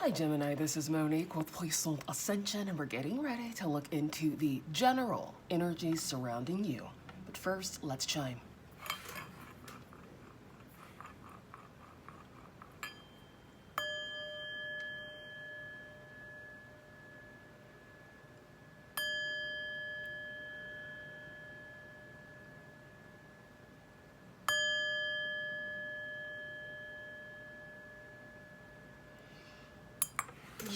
Hi Gemini, this is Monique with Puissant Ascension, and we're getting ready to look into the general energies surrounding you. But first, let's chime.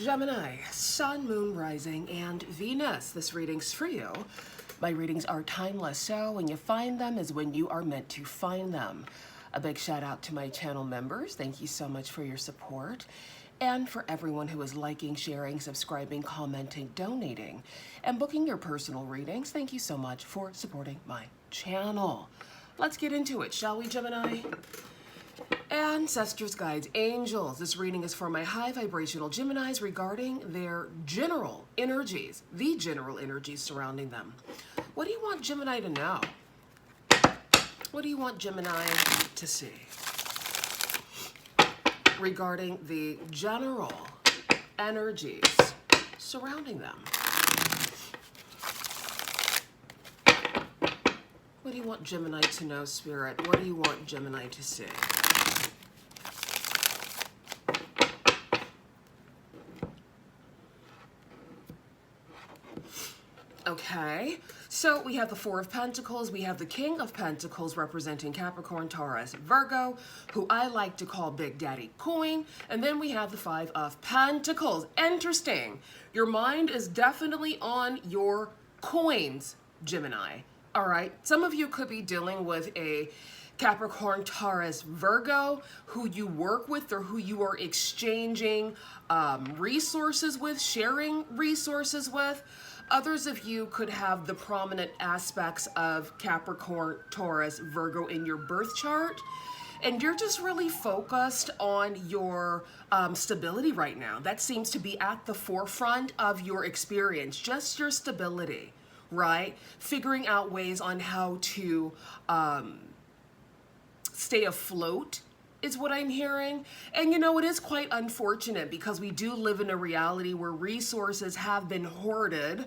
Gemini, Sun, Moon, Rising, and Venus. This reading's for you. My readings are timeless, so when you find them is when you are meant to find them. A big shout out to my channel members. Thank you so much for your support. And for everyone who is liking, sharing, subscribing, commenting, donating, and booking your personal readings, thank you so much for supporting my channel. Let's get into it, shall we, Gemini? Ancestors, guides, angels. This reading is for my high vibrational Geminis regarding their general energies, the general energies surrounding them. What do you want Gemini to know? What do you want Gemini to see regarding the general energies surrounding them? What do you want Gemini to know, Spirit? What do you want Gemini to see? Okay, so we have the Four of Pentacles, we have the King of Pentacles representing Capricorn, Taurus, Virgo, who I like to call Big Daddy Coin, and then we have the Five of Pentacles. Interesting. Your mind is definitely on your coins, Gemini. All right, some of you could be dealing with a Capricorn, Taurus, Virgo, who you work with or who you are exchanging resources with, sharing resources with. Others of you could have the prominent aspects of Capricorn, Taurus, Virgo in your birth chart, and you're just really focused on your stability right now. That seems to be at the forefront of your experience, just your stability, right? Figuring out ways on how to stay afloat is what I'm hearing. And you know, it is quite unfortunate because we do live in a reality where resources have been hoarded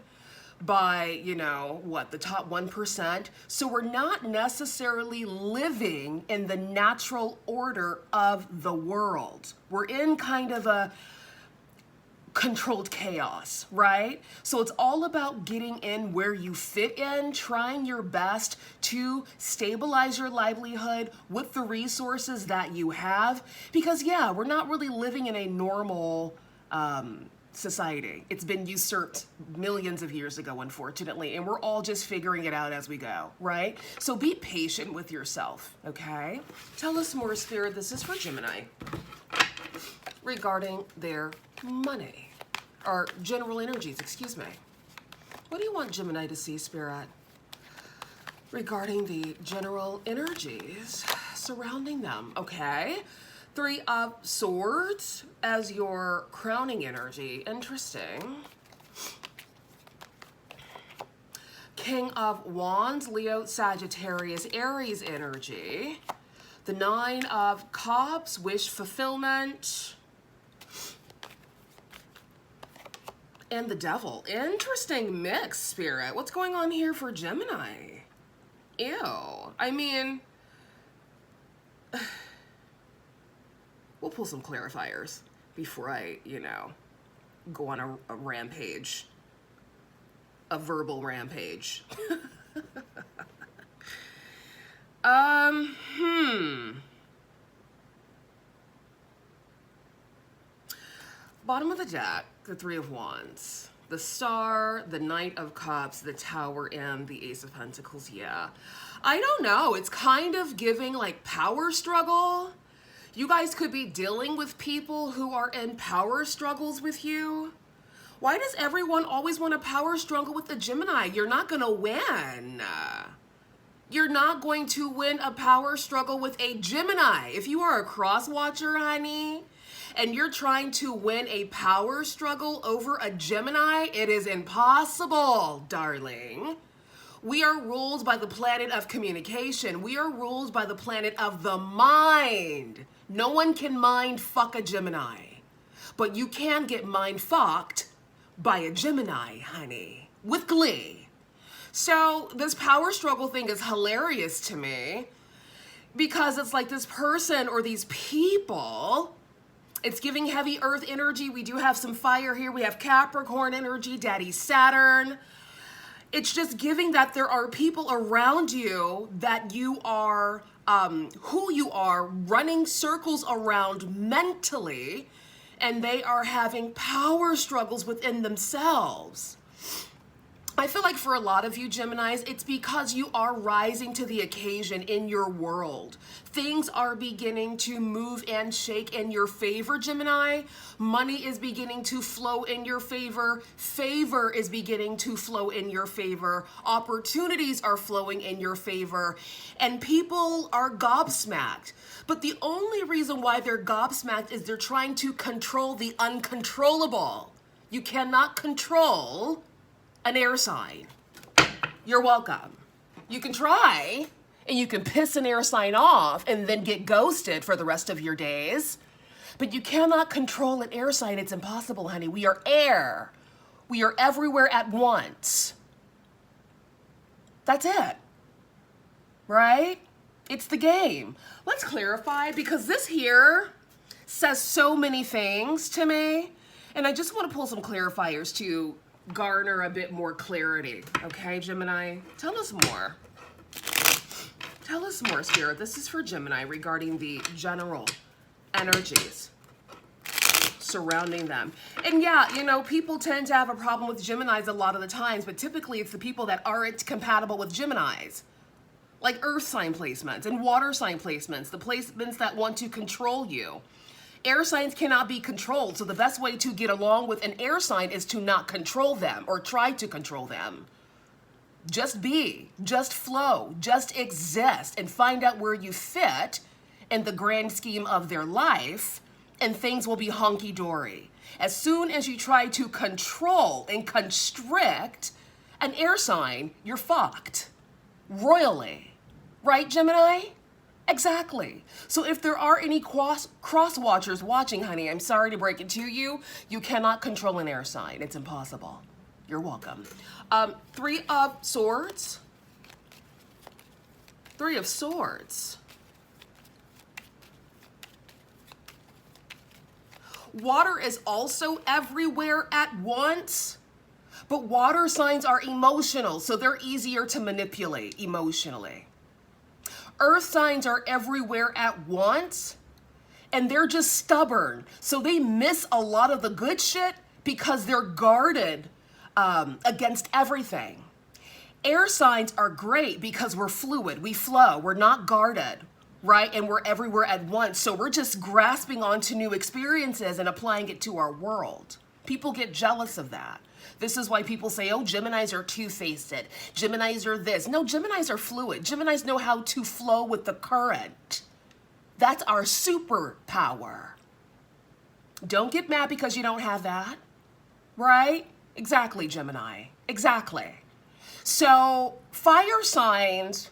by, you know, what, the top 1%. So we're not necessarily living in the natural order of the world. We're in kind of a controlled chaos, right? So it's all about getting in where you fit in, trying your best to stabilize your livelihood with the resources that you have. Because yeah, we're not really living in a normal society. It's been usurped millions of years ago, unfortunately, and we're all just figuring it out as we go, right? So be patient with yourself, okay? Tell us more, Spirit. This is for Gemini regarding their money, or general energies, excuse me. What do you want Gemini to see, Spirit, regarding the general energies surrounding them? Okay, Three of Swords as your crowning energy. Interesting. King of Wands, Leo, Sagittarius, Aries energy. The Nine of Cups, wish fulfillment. And the Devil. Interesting mix, Spirit. What's going on here for Gemini? Ew. I mean, we'll pull some clarifiers before I, you know, go on a rampage. A verbal rampage. Bottom of the deck, the Three of Wands, the Star, the Knight of Cups, the Tower, and the Ace of Pentacles. Yeah, I don't know. It's kind of giving like power struggle. You guys could be dealing with people who are in power struggles with you. Why does everyone always want a power struggle with the Gemini? You're not going to win. You're not going to win a power struggle with a Gemini. If you are a cross watcher, honey, and you're trying to win a power struggle over a Gemini, it is impossible, darling. We are ruled by the planet of communication. We are ruled by the planet of the mind. No one can mind fuck a Gemini. but you can get mind fucked by a Gemini, honey, with glee. So this power struggle thing is hilarious to me because it's like this person or these people, it's giving heavy earth energy. We do have some fire here. We have Capricorn energy, Daddy Saturn. It's just giving that there are people around you that you are, who you are running circles around mentally, and they are having power struggles within themselves. I feel like for a lot of you Geminis, it's because you are rising to the occasion in your world. Things are beginning to move and shake in your favor, Gemini. Money is beginning to flow in your favor. Favor is beginning to flow in your favor. Opportunities are flowing in your favor. And people are gobsmacked. But the only reason why they're gobsmacked is they're trying to control the uncontrollable. You cannot control an air sign. You're welcome. You can try, and you can piss an air sign off and then get ghosted for the rest of your days. But you cannot control an air sign. It's impossible, honey. We are air. We are everywhere at once. That's it. Right? It's the game. Let's clarify, because this here says so many things to me, and I just want to pull some clarifiers to garner a bit more clarity. Okay, Gemini? Tell us more. Tell us more, Spirit. This is for Gemini regarding the general energies surrounding them. And yeah, you know, people tend to have a problem with Geminis a lot of the times, but typically it's the people that aren't compatible with Geminis. Like earth sign placements and water sign placements, the placements that want to control you. Air signs cannot be controlled, so the best way to get along with an air sign is to not control them or try to control them. Just be, just flow, just exist, and find out where you fit in the grand scheme of their life, and things will be hunky-dory. As soon as you try to control and constrict an air sign, you're fucked. Royally. Right, Gemini? Exactly. So if there are any cross watchers watching, honey, I'm sorry to break it to you. You cannot control an air sign. It's impossible. You're welcome. Three of Swords. Three of Swords. Water is also everywhere at once, but water signs are emotional, so they're easier to manipulate emotionally. Earth signs are everywhere at once, and they're just stubborn. So they miss a lot of the good shit because they're guarded against everything. Air signs are great because we're fluid, we flow, we're not guarded, right? And we're everywhere at once. So we're just grasping onto new experiences and applying it to our world. People get jealous of that. This is why people say, oh, Geminis are two-faced. Geminis are this. No, Geminis are fluid. Geminis know how to flow with the current. That's our superpower. Don't get mad because you don't have that, right? Exactly, Gemini. Exactly. So fire signs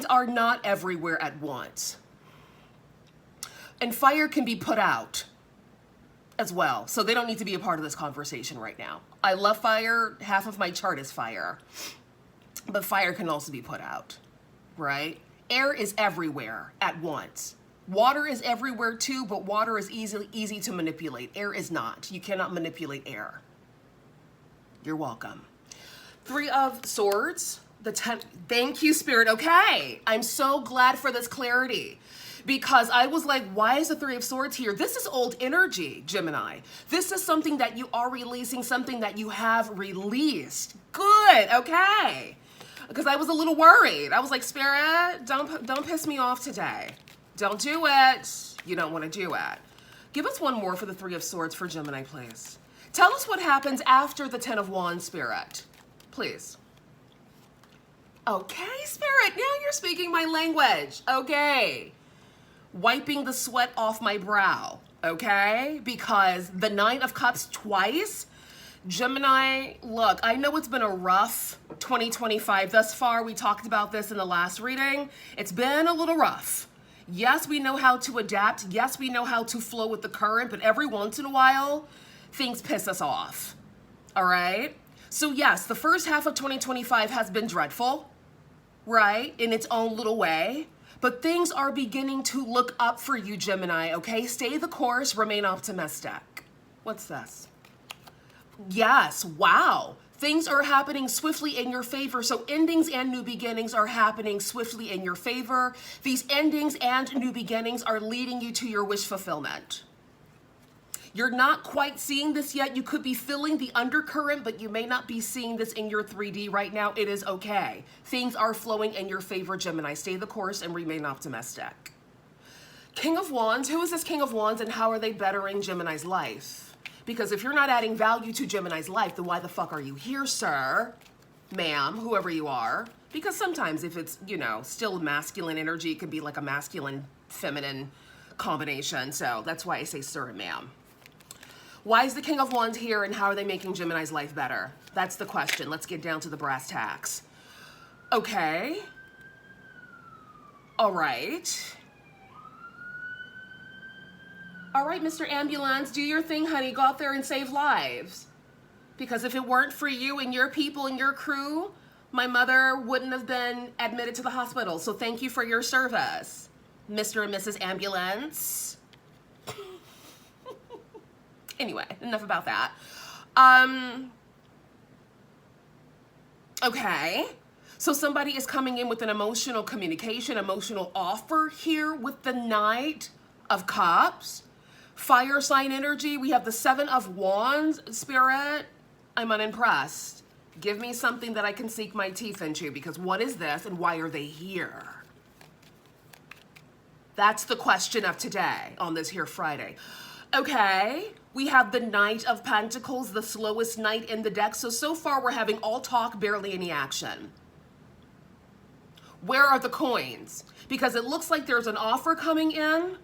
are not everywhere at once. And fire can be put out as well. So they don't need to be a part of this conversation right now. I love fire. Half of my chart is fire. But fire can also be put out, right? Air is everywhere at once. Water is everywhere too, but water is easy to manipulate. Air is not. You cannot manipulate air. You're welcome. Three of Swords. Thank you, Spirit. Okay. I'm so glad for this clarity. Because I was like, why is the Three of Swords here? This is old energy, Gemini. This is something that you are releasing, something that you have released. Good, okay. Because I was a little worried. I was like, Spirit, don't piss me off today. Don't do it. You don't want to do it. Give us one more for the Three of Swords for Gemini, please. Tell us what happens after the Ten of Wands, Spirit. Please. Okay, Spirit, now you're speaking my language. Okay. Wiping the sweat off my brow, okay? Because the Nine of Cups twice, Gemini, look, I know it's been a rough 2025 thus far. We talked about this in the last reading. It's been a little rough. Yes, we know how to adapt. Yes, we know how to flow with the current, but every once in a while, things piss us off. All right? So yes, the first half of 2025 has been dreadful, right? In its own little way. But things are beginning to look up for you, Gemini, okay? Stay the course, remain optimistic. What's this? Yes, wow. Things are happening swiftly in your favor. So endings and new beginnings are happening swiftly in your favor. These endings and new beginnings are leading you to your wish fulfillment. You're not quite seeing this yet. You could be feeling the undercurrent, but you may not be seeing this in your 3D right now. It is okay. Things are flowing in your favor, Gemini. Stay the course and remain optimistic. King of Wands. Who is this King of Wands and how are they bettering Gemini's life? Because if you're not adding value to Gemini's life, then why the fuck are you here, sir, ma'am, whoever you are? Because sometimes if it's, you know, still masculine energy, it can be like a masculine, feminine combination. So that's why I say sir and ma'am. Why is the King of Wands here and how are they making Gemini's life better? That's the question. Let's get down to the brass tacks. Okay. All right. All right, Mr. Ambulance, do your thing, honey. Go out there and save lives. Because if it weren't for you and your people and your crew, my mother wouldn't have been admitted to the hospital. So thank you for your service, Mr. and Mrs. Ambulance. Anyway, enough about that. Okay. So somebody is coming in with an emotional communication, emotional offer here with the Knight of Cups. Fire sign energy, we have the Seven of Wands, Spirit. I'm unimpressed. Give me something that I can sink my teeth into because what is this and why are they here? That's the question of today on this here Friday. Okay, we have the Knight of Pentacles, the slowest knight in the deck. So far we're having all talk, barely any action. Where are the coins? Because it looks like there's an offer coming in,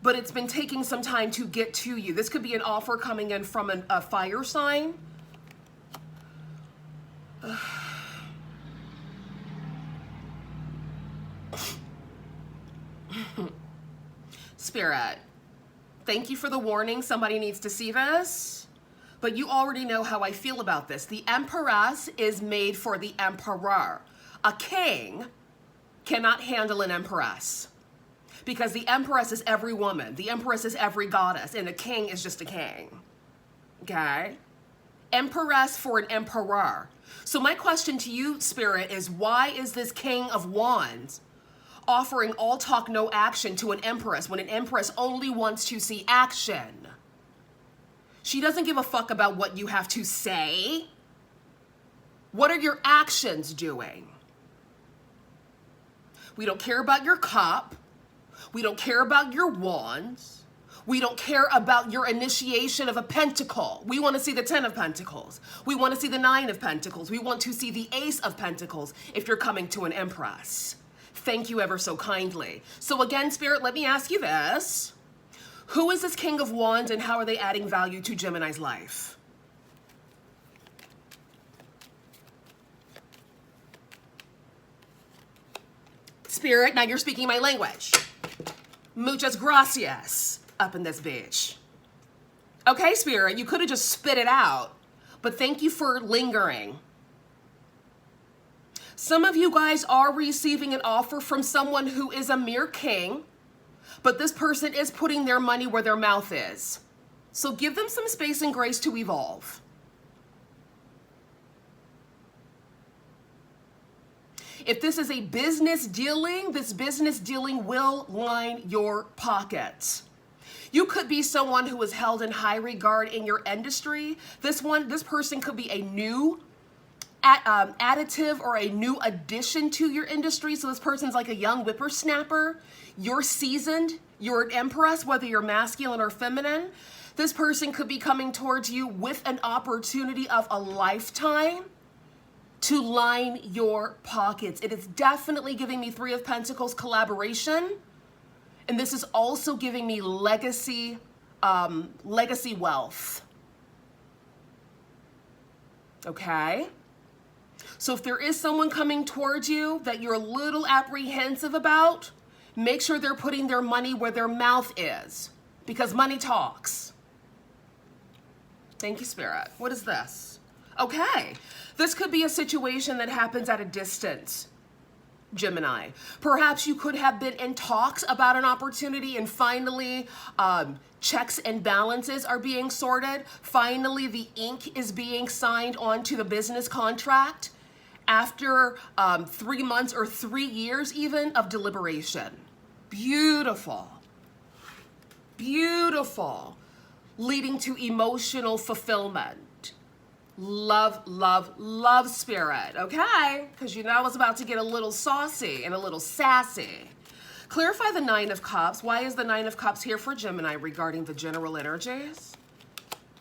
but it's been taking some time to get to you. This could be an offer coming in from a fire sign. Spirit, thank you for the warning. Somebody needs to see this, but you already know how I feel about this. The Empress is made for the Emperor. A king cannot handle an Empress. Because the Empress is every woman, the Empress is every goddess, and a king is just a king. Okay? Empress for an emperor. So my question to you, Spirit, is why is this King of Wands offering all talk, no action to an Empress when an Empress only wants to see action? She doesn't give a fuck about what you have to say. What are your actions doing? We don't care about your cup. We don't care about your wands. We don't care about your initiation of a pentacle. We want to see the 10 of Pentacles. We want to see the 9 of Pentacles. We want to see the Ace of Pentacles if you're coming to an Empress. Thank you ever so kindly. So again, Spirit, let me ask you this. Who is this King of Wands and how are they adding value to Gemini's life? Spirit, now you're speaking my language. Muchas gracias up in this bitch. Okay, Spirit, you could have just spit it out, but thank you for lingering. Some of you guys are receiving an offer from someone who is a mere king, but this person is putting their money where their mouth is. So give them some space and grace to evolve. If this is a business dealing, this business dealing will line your pockets. You could be someone who is held in high regard in your industry. This person could be a new additive or a new addition to your industry. So this person's like a young whippersnapper. You're seasoned. You're an Empress, whether you're masculine or feminine. This person could be coming towards you with an opportunity of a lifetime to line your pockets. It is definitely giving me 3 of Pentacles collaboration. And this is also giving me legacy wealth. Okay? So if there is someone coming towards you that you're a little apprehensive about, make sure they're putting their money where their mouth is, because money talks. Thank you, Spirit. What is this? Okay, this could be a situation that happens at a distance, Gemini. Perhaps you could have been in talks about an opportunity and finally checks and balances are being sorted. Finally, the ink is being signed onto the business contract after 3 months or 3 years even of deliberation. Beautiful. Beautiful. Leading to emotional fulfillment. Love, love, love, Spirit, okay? Because you know it's about to get a little saucy and a little sassy. Clarify the Nine of Cups. Why is the Nine of Cups here for Gemini regarding the general energies?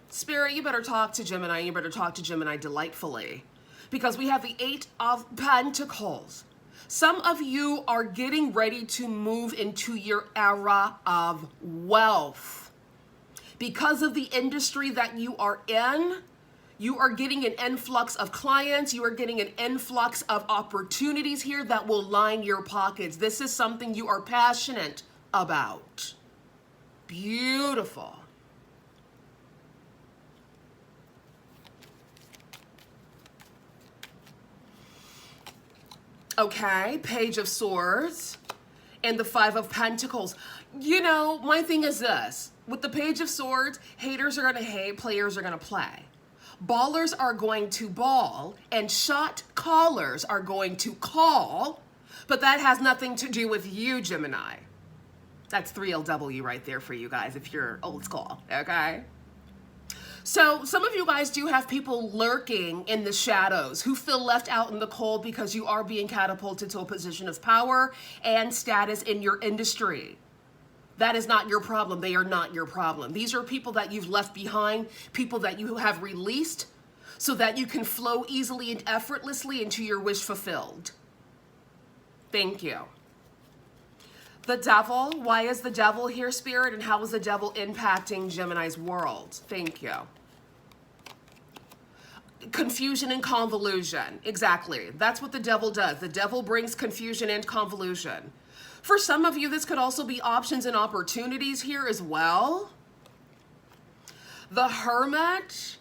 Spirit, you better talk to Gemini. You better talk to Gemini delightfully. Because we have the Eight of Pentacles. Some of you are getting ready to move into your era of wealth. Because of the industry that you are in, you are getting an influx of clients. You are getting an influx of opportunities here that will line your pockets. This is something you are passionate about. Beautiful. Okay, Page of Swords and the Five of Pentacles. You know, my thing is this. With the Page of Swords, haters are going to hate, players are going to play. Ballers are going to ball, and shot callers are going to call, but that has nothing to do with you, Gemini. That's 3LW right there for you guys if you're old school, okay? So some of you guys do have people lurking in the shadows who feel left out in the cold because you are being catapulted to a position of power and status in your industry. That is not your problem. They are not your problem. These are people that you've left behind, people that you have released so that you can flow easily and effortlessly into your wish fulfilled. Thank you. The Devil. Why is the Devil here, Spirit? And how is the Devil impacting Gemini's world? Thank you. Confusion and convolution. Exactly. That's what the Devil does. The Devil brings confusion and convolution. For some of you, this could also be options and opportunities here as well. The Hermit,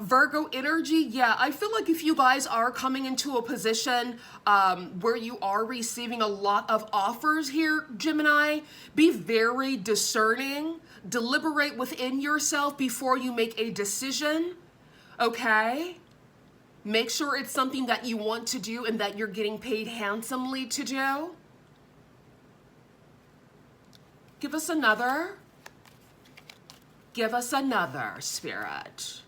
Virgo energy. Yeah, I feel like if you guys are coming into a position where you are receiving a lot of offers here, Gemini, be very discerning. Deliberate within yourself before you make a decision, okay? Make sure it's something that you want to do and that you're getting paid handsomely to do. Give us another. Give us another, Spirit.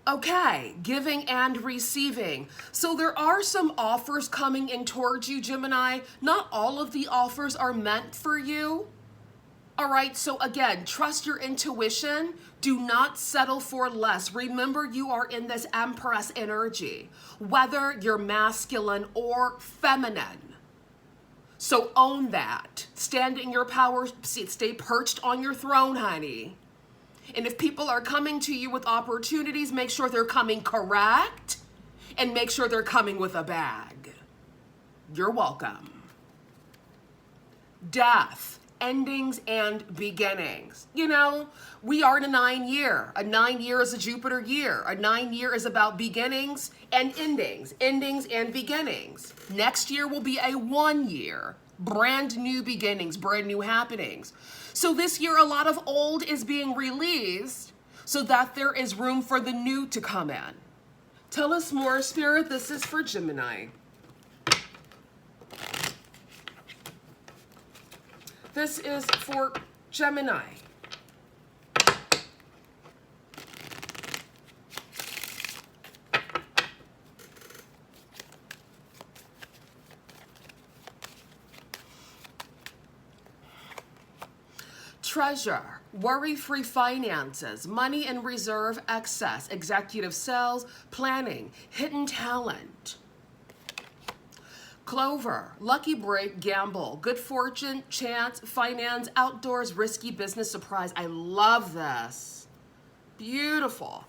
Okay, giving and receiving. So there are some offers coming in towards you, Gemini. Not all of the offers are meant for you. All right, so again, trust your intuition. Do not settle for less. Remember, you are in this Empress energy, whether you're masculine or feminine. So own that. Stand in your power, stay perched on your throne, honey. And if people are coming to you with opportunities, make sure they're coming correct and make sure they're coming with a bag. You're welcome. Death. Endings and beginnings. You know, we are in a 9-year. A 9-year is a Jupiter year. A 9-year is about beginnings and endings. Endings and beginnings. Next year will be a 1 year. Brand new beginnings, brand new happenings. So this year, a lot of old is being released so that there is room for the new to come in. Tell us more, Spirit. This is for Gemini. This is for Gemini. Treasure, worry-free finances, money in reserve, excess, executive sales, planning, hidden talent. Clover, lucky break, gamble, good fortune, chance, finance, outdoors, risky business, surprise. I love this. Beautiful.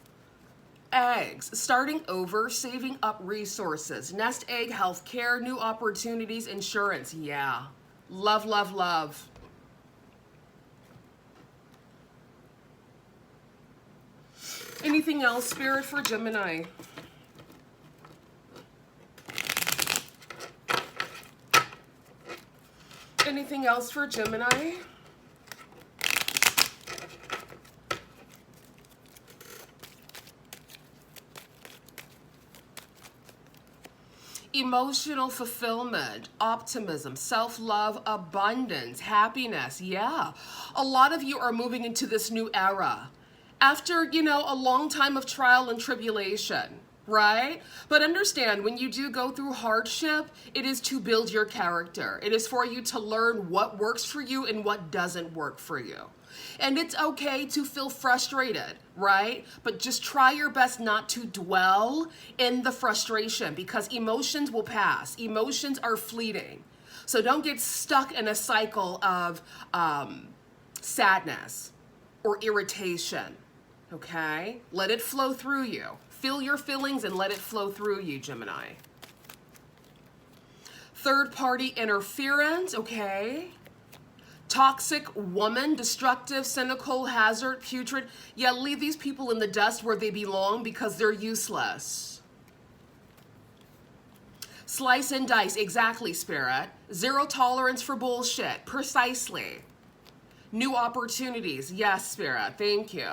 Eggs, starting over, saving up resources, nest egg, healthcare, new opportunities, insurance. Yeah. Love, love, love. Anything else, Spirit, for Gemini? Anything else for Gemini? Emotional fulfillment, optimism, self-love, abundance, happiness. Yeah. A lot of you are moving into this new era after, you know, a long time of trial and tribulation, right? But understand, when you do go through hardship, it is to build your character. It is for you to learn what works for you and what doesn't work for you. And it's okay to feel frustrated, right? But just try your best not to dwell in the frustration, because emotions will pass. Emotions are fleeting. So don't get stuck in a cycle of sadness or irritation, okay? Let it flow through you. Feel your feelings and let it flow through you, Gemini. Third-party interference, okay? Toxic woman, destructive, cynical, hazard, putrid. Yeah, leave these people in the dust where they belong because they're useless. Slice and dice, exactly, Spirit. Zero tolerance for bullshit, precisely. New opportunities, yes, Spirit, thank you.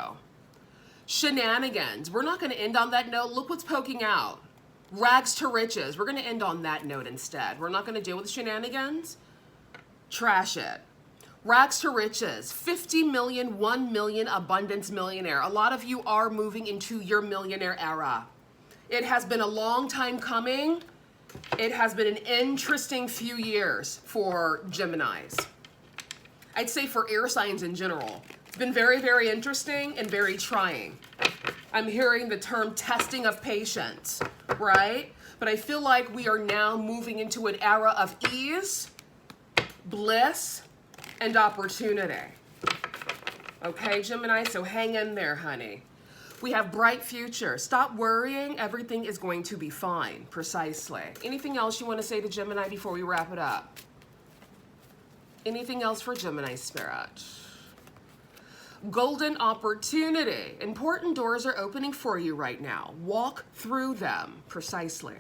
Shenanigans, we're not going to end on that note. Look what's poking out. Rags to riches, we're going to end on that note instead. We're not going to deal with shenanigans. Trash it. Rags to riches, 50 million, 1 million, abundance millionaire. A lot of you are moving into your millionaire era. It has been a long time coming. It has been an interesting few years for Geminis. I'd say for air signs in general. It's been very, very interesting and very trying. I'm hearing the term testing of patience, right? But I feel like we are now moving into an era of ease, bliss, and opportunity. Okay, Gemini, so hang in there, honey. We have bright future. Stop worrying. Everything is going to be fine. Precisely. Anything else you want to say to Gemini before we wrap it up? Anything else for Gemini, Spirit? Golden opportunity. Important doors are opening for you right now. Walk through them. Precisely.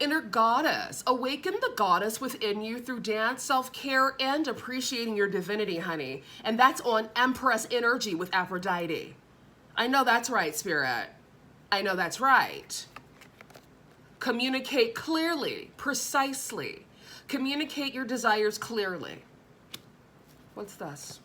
Inner goddess. Awaken the goddess within you through dance, self-care, and appreciating your divinity, honey. And that's on Empress energy with Aphrodite. I know that's right, Spirit. I know that's right. Communicate clearly, precisely. Communicate your desires clearly. What's this?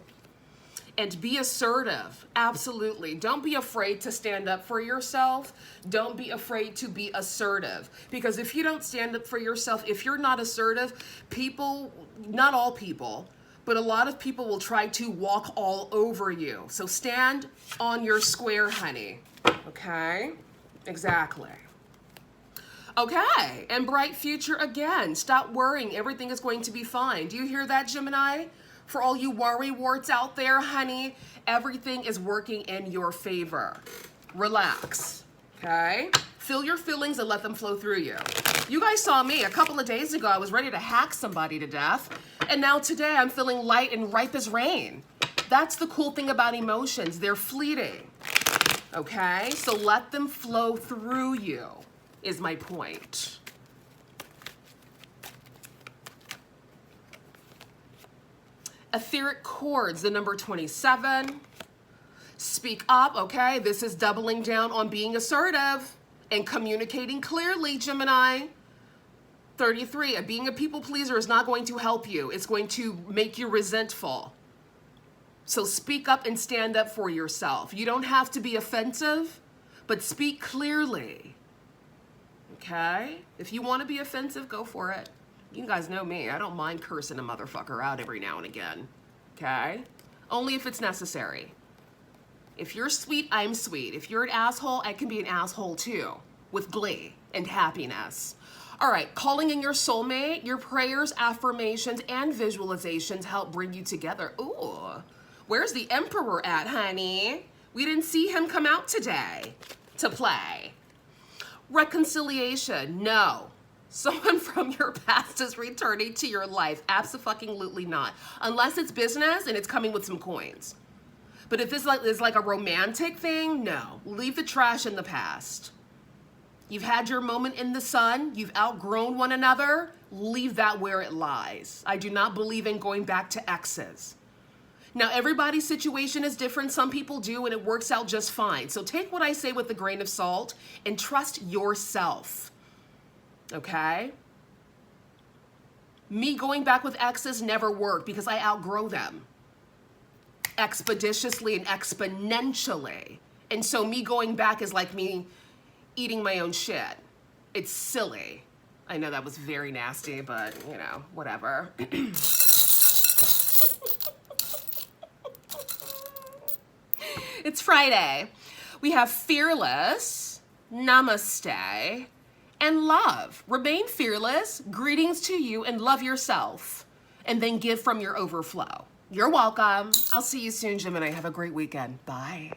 And be assertive. Absolutely. Don't be afraid to stand up for yourself. Don't be afraid to be assertive. Because if you don't stand up for yourself, if you're not assertive, people, not all people, but a lot of people will try to walk all over you. So stand on your square, honey. Okay? Exactly. Okay. And bright future again. Stop worrying. Everything is going to be fine. Do you hear that, Gemini? For all you worry warts out there, honey, everything is working in your favor. Relax, okay? Feel your feelings and let them flow through you. You guys saw me a couple of days ago. I was ready to hack somebody to death. And now today I'm feeling light and ripe as rain. That's the cool thing about emotions. They're fleeting, okay? So let them flow through you is my point. Etheric chords, the number 27. Speak up, okay? This is doubling down on being assertive and communicating clearly, Gemini. 33, being a people pleaser is not going to help you. It's going to make you resentful. So speak up and stand up for yourself. You don't have to be offensive, but speak clearly, okay? If you want to be offensive, go for it. You guys know me. I don't mind cursing a motherfucker out every now and again, okay? Only if it's necessary. If you're sweet, I'm sweet. If you're an asshole, I can be an asshole too, with glee and happiness. All right, calling in your soulmate, your prayers, affirmations, and visualizations help bring you together. Ooh, Where's the Emperor at, honey? We didn't see him come out today to play. Reconciliation, no. Someone from your past is returning to your life. Abso-fucking-lutely not. Unless it's business and it's coming with some coins. But if this is like a romantic thing, no. Leave the trash in the past. You've had your moment in the sun. You've outgrown one another. Leave that where it lies. I do not believe in going back to exes. Now, everybody's situation is different. Some people do, and it works out just fine. So take what I say with a grain of salt and trust yourself. Okay? Me going back with exes never worked because I outgrow them expeditiously and exponentially. And so me going back is like me eating my own shit. It's silly. I know that was very nasty, but you know, whatever. It's Friday. We have fearless, namaste, and love. Remain fearless, greetings to you, and love yourself. And then give from your overflow. You're welcome. I'll see you soon, Gemini. Have a great weekend. Bye.